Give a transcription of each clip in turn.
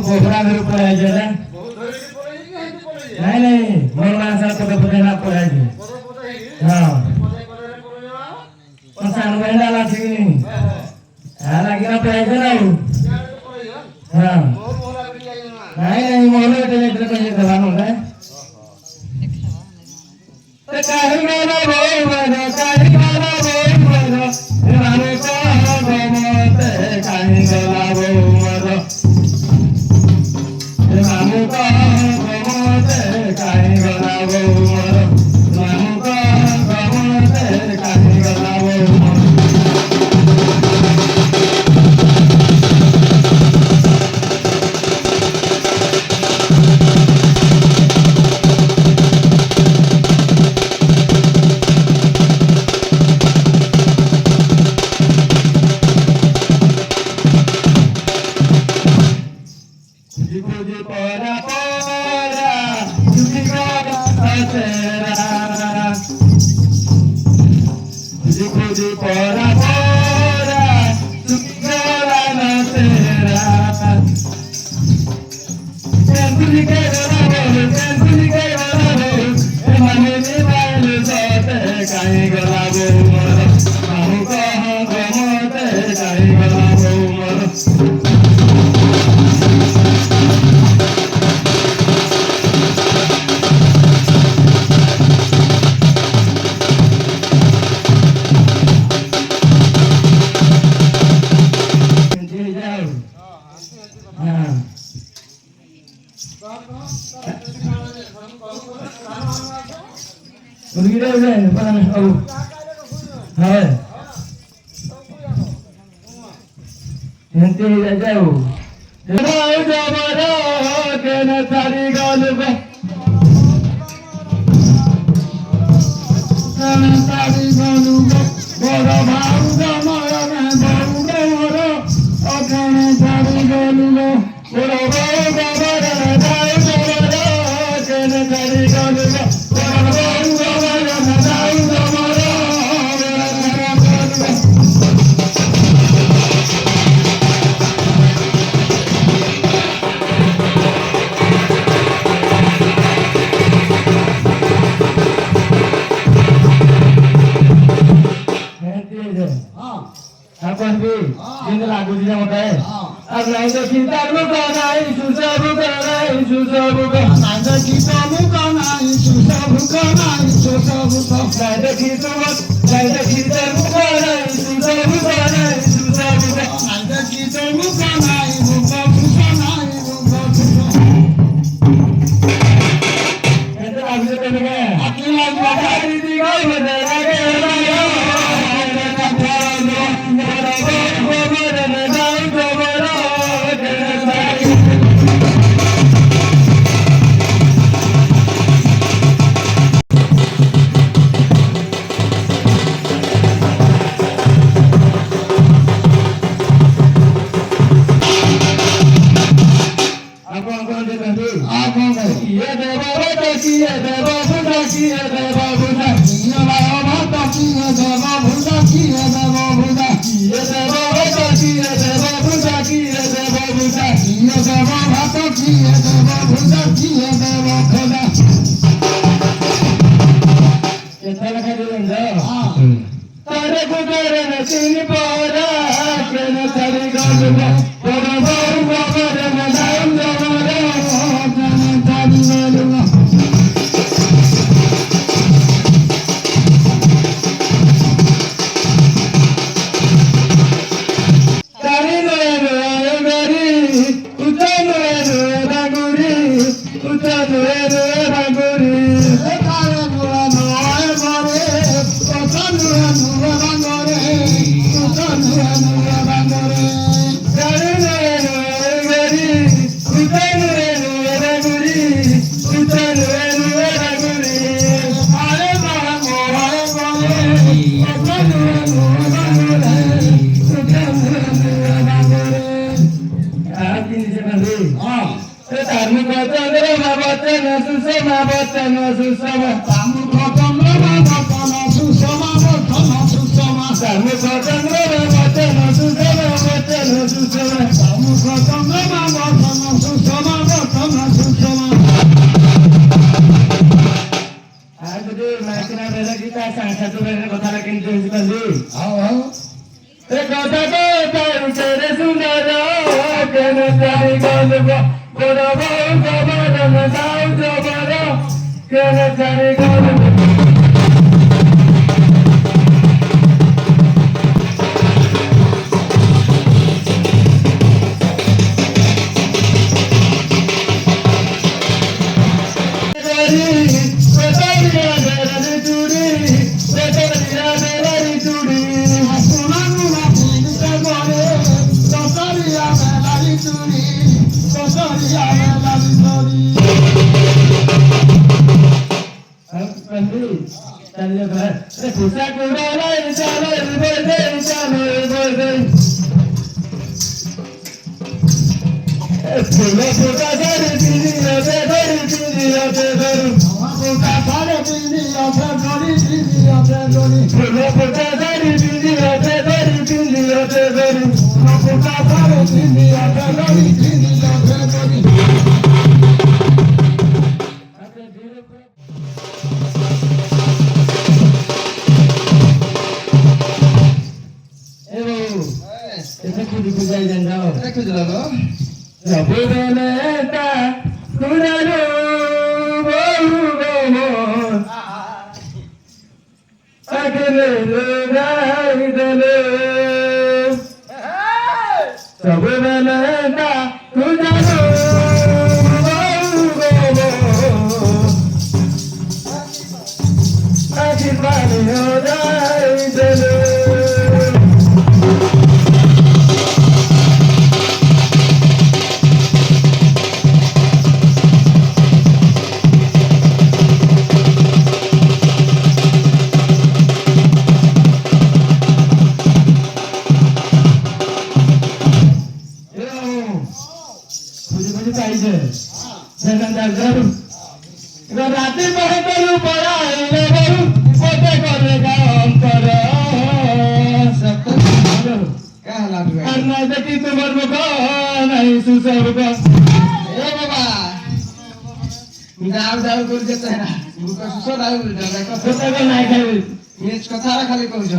गोबरा घर पर आए जरा नहीं नहीं मोरला सा पता पता ना पर आए हां पसान वेंडा ला थी हाला गिरा पर आए जरा हां नहीं नहीं मोरला ते इधर कहीं दलानो है ते काहे गाना बोल बनो काहे गाना बोल बनो राने को गमते काहे गला बोल मरो राने को गमते काहे गला बोल मरो राने को गमते काहे गला बोल मरो Susama, মুখ চন্দ্রমা বচন সুষমা বচন সুষমা মুখ চন্দ্রমা বচন সুষমা বচন সুষমা আর যদি মাইকিনা বেলা গীতা সাংসাত বেলা কথাটা কিন্তু বুঝিপালি এ কথা তো তাই ছেড়ে সুন্দর কেন চাই গল্প করব জবরম দাও জবর কেন চাই গল্প খালি কইছ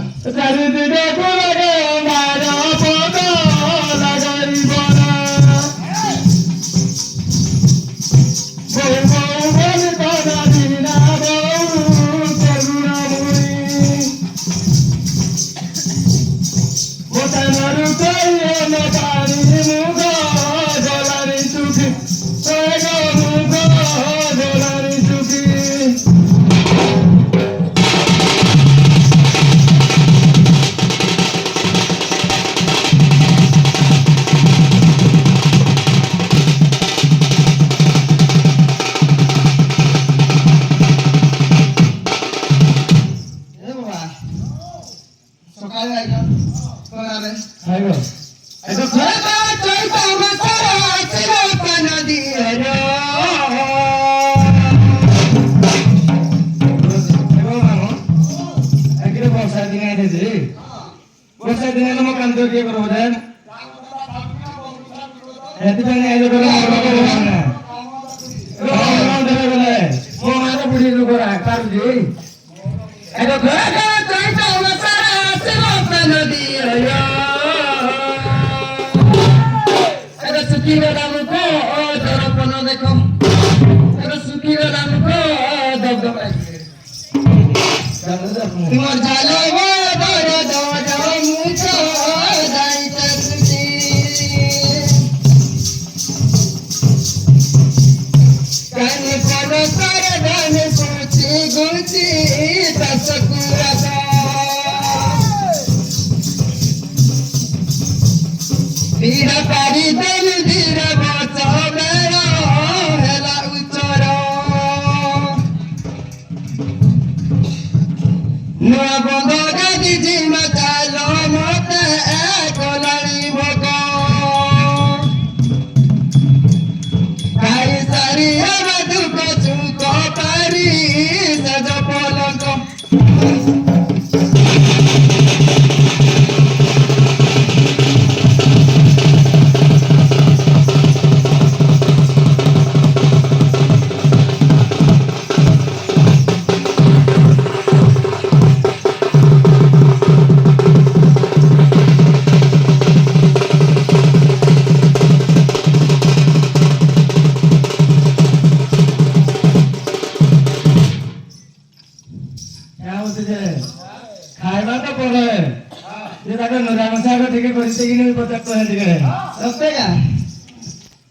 ଆଗ ନୂରାମଶା ଆଗ ଟିକେ କରିତେ କିନି ପଚାର କହେ ଟିକେ ସତେ କା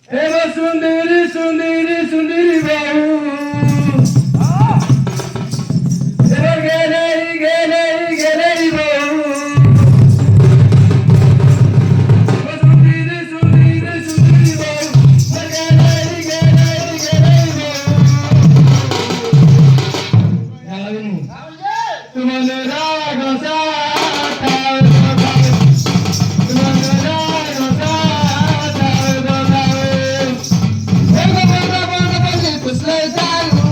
ଏ ମୋ ସୁନ୍ଦରୀ ସୁନ୍ଦରୀ ସୁନ୍ଦରୀ ବାହୁ ଏ ଗେଲେଇ ଗେଲେଇ ଗେଲେଇ ବାହୁ ମୋ ସୁନ୍ଦରୀ ସୁନ୍ଦରୀ ସୁନ୍ଦରୀ ବାହୁ ଏ ଗେଲେଇ ଗେଲେଇ ଗେଲେଇ ବାହୁ ଜାଣିଲନି ତୁମନେ ରାଗ ସାଥାଉ ତୁମନେ ରାଗ ସାଥାଉ বলি পুছলে চালু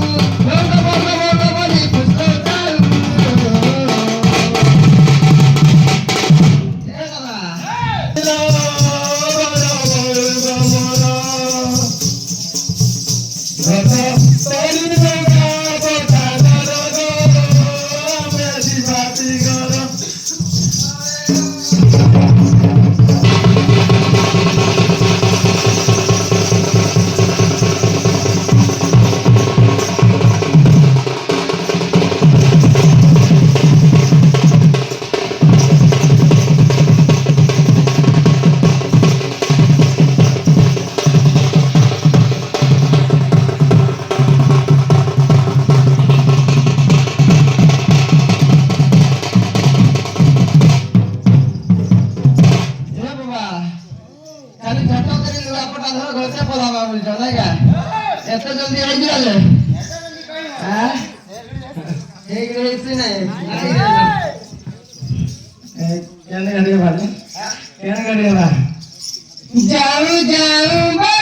বলি পুছলে চালু এ বাবা খালি ঝট করে লুগাপটা ধর ঘরে পলাবা বলছ নাই গা এত জলদি হই গেলে হ্যাঁ ঠিক রইছে নাই কেন গাড়ি ভালো কেন গাড়ি ভালো যাও যাও